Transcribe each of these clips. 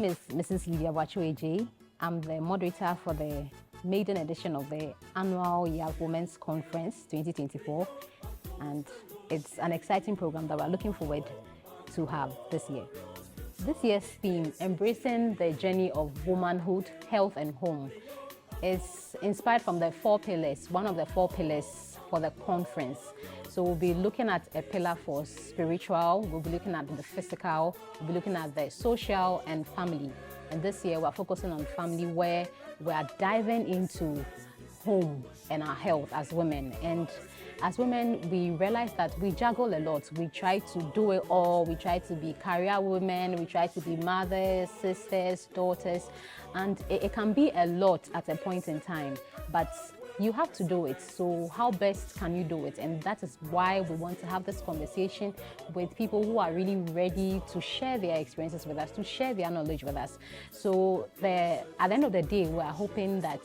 is Mrs. Lydia Wachueje. I'm the moderator for the maiden edition of the annual Young Women's Conference 2024, and it's an exciting program that we're looking forward to have this year. This year's theme, Embracing the Journey of Womanhood, Health and Home, is inspired from the 4 pillars, one of the 4 pillars for the conference. So we'll be looking at a pillar for spiritual, we'll be looking at the physical, we'll be looking at the social and family. And this year we're focusing on family, where we are diving into home and our health as women. And as women, we realize that we juggle a lot. We try to do it all. We try to be career women. We try to be mothers, sisters, daughters. And it can be a lot at a point in time. But you have to do it. So how best can you do it? And that is why we want to have this conversation with people who are really ready to share their experiences with us, to share their knowledge with us. So at the end of the day, we are hoping that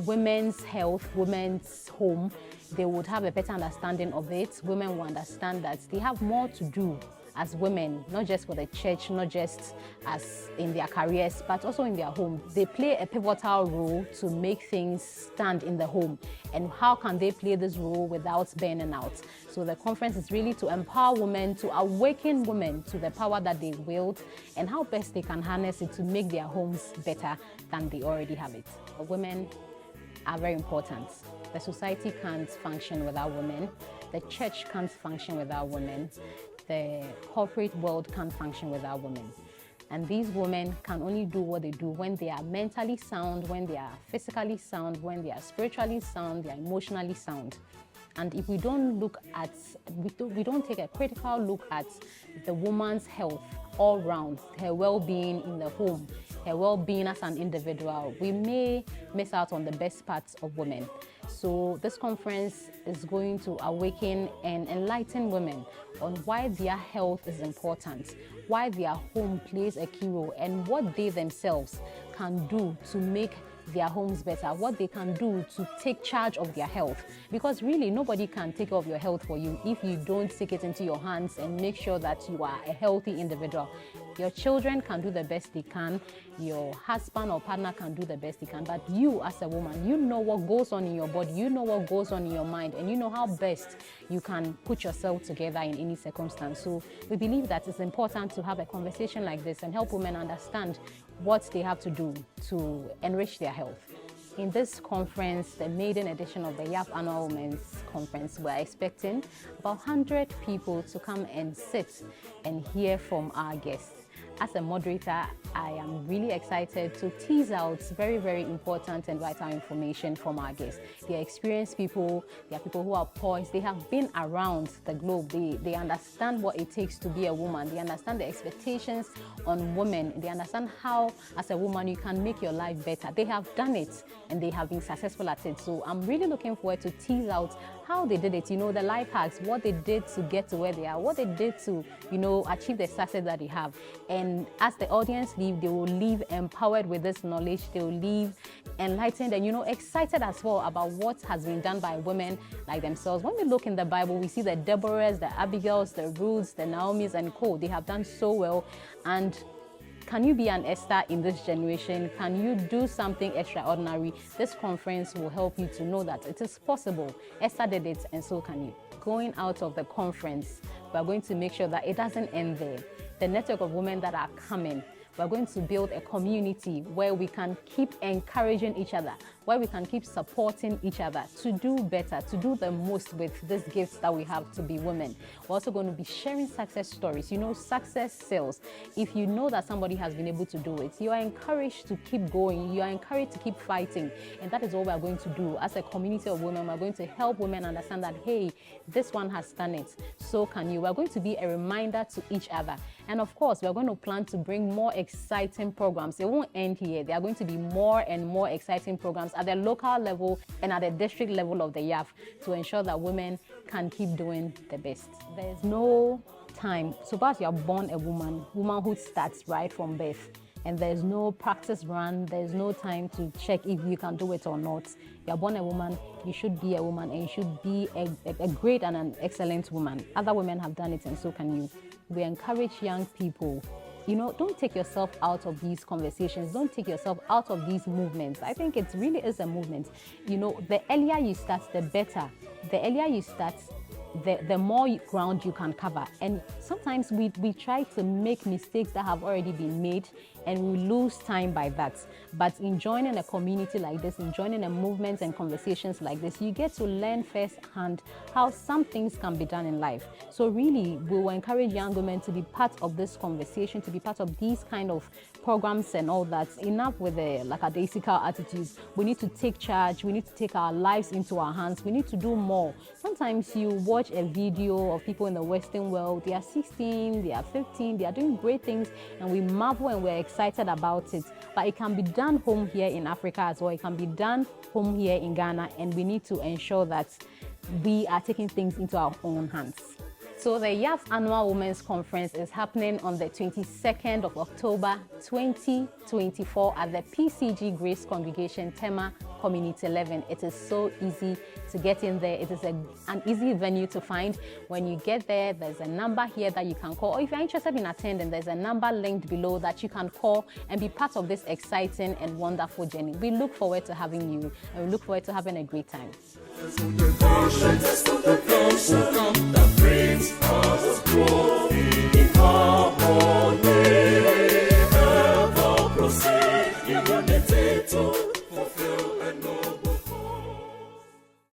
women's health, women's home, they would have a better understanding of it. Women will understand that they have more to do as women, not just for the church, not just as in their careers, but also in their home. They play a pivotal role to make things stand in the home. And how can they play this role without burning out? So the conference is really to empower women, to awaken women to the power that they wield, and how best they can harness it to make their homes better than they already have it. Women are very important. The society can't function without women. The church can't function without women. The corporate world can't function without women. And these women can only do what they do when they are mentally sound, when they are physically sound, when they are spiritually sound, they are emotionally sound. And if we don't look at, we don't take a critical look at the woman's health all round, her well-being in the home, her well-being as an individual, we may miss out on the best parts of women. So this conference is going to awaken and enlighten women on why their health is important, why their home plays a key role, and what they themselves can do to make their homes better, what they can do to take charge of their health. Because really, nobody can take care of your health for you if you don't take it into your hands and make sure that you are a healthy individual. Your children can do the best they can, your husband or partner can do the best they can, but you as a woman, you know what goes on in your body, you know what goes on in your mind, and you know how best you can put yourself together in any circumstance. So we believe that it's important to have a conversation like this and help women understand what they have to do to enrich their health. In this conference, the maiden edition of the YAP Annual Women's Conference, we're expecting about 100 people to come and sit and hear from our guests. As a moderator, I am really excited to tease out very, very important and vital information from our guests. They are experienced people, they are people who are poised, they have been around the globe, they understand what it takes to be a woman, they understand the expectations on women, they understand how, as a woman, you can make your life better. They have done it and they have been successful at it. So I'm really looking forward to tease out how they did it, you know, the life hacks, what they did to get to where they are, what they did to, you know, achieve the success that they have. And as the audience leave, they will leave empowered with this knowledge, they will leave enlightened and, you know, excited as well about what has been done by women like themselves. When we look in the Bible, we see the Deborahs, the Abigails, the Ruths, the Naomis and co. They have done so well. And can you be an Esther in this generation? Can you do something extraordinary? This conference will help you to know that it is possible. Esther did it, and so can you. Going out of the conference, we're going to make sure that it doesn't end there. The network of women that are coming, we're going to build a community where we can keep encouraging each other, where we can keep supporting each other to do better, to do the most with these gifts that we have to be women. We're also going to be sharing success stories. You know, success sells. If you know that somebody has been able to do it, you are encouraged to keep going. You are encouraged to keep fighting. And that is what we're going to do as a community of women. We're going to help women understand that, hey, this one has done it, so can you. We're going to be a reminder to each other. And of course, we're going to plan to bring more exciting programs. It won't end here. There are going to be more and more exciting programs at the local level and at the district level of the YAF to ensure that women can keep doing the best. There's no time. So far as you are born a woman, womanhood starts right from birth. And there's no practice run, there's no time to check if you can do it or not. You're born a woman, you should be a woman, and you should be a great and an excellent woman. Other women have done it, and so can you. We encourage young people don't take yourself out of these conversations. Don't take yourself out of these movements. I think it really is a movement. The earlier you start, the better. The earlier you start, the more ground you can cover. And sometimes we try to make mistakes that have already been made, and we lose time by that. But in joining a community like this, in joining a movement and conversations like this, you get to learn firsthand how some things can be done in life. So really, we will encourage young women to be part of this conversation, to be part of these kind of programs and all that. Enough with the lackadaisical attitudes. We need to take charge. We need to take our lives into our hands. We need to do more. Sometimes you watch a video of people in the Western world. They are 16, they are 15, they are doing great things, and we marvel and we're excited about it. But it can be done home here in Africa as well. It can be done home here in Ghana, and we need to ensure that we are taking things into our own hands. So the YAF Annual Women's Conference is happening on the 22nd of October 2024 at the PCG Grace Congregation, Tema, Community 11. It is so easy to get in there. It is an easy venue to find. When you get there, there's a number here that you can call. Or if you're interested in attending, there's a number linked below that you can call and be part of this exciting and wonderful journey. We look forward to having you, and we look forward to having a great time. That brings us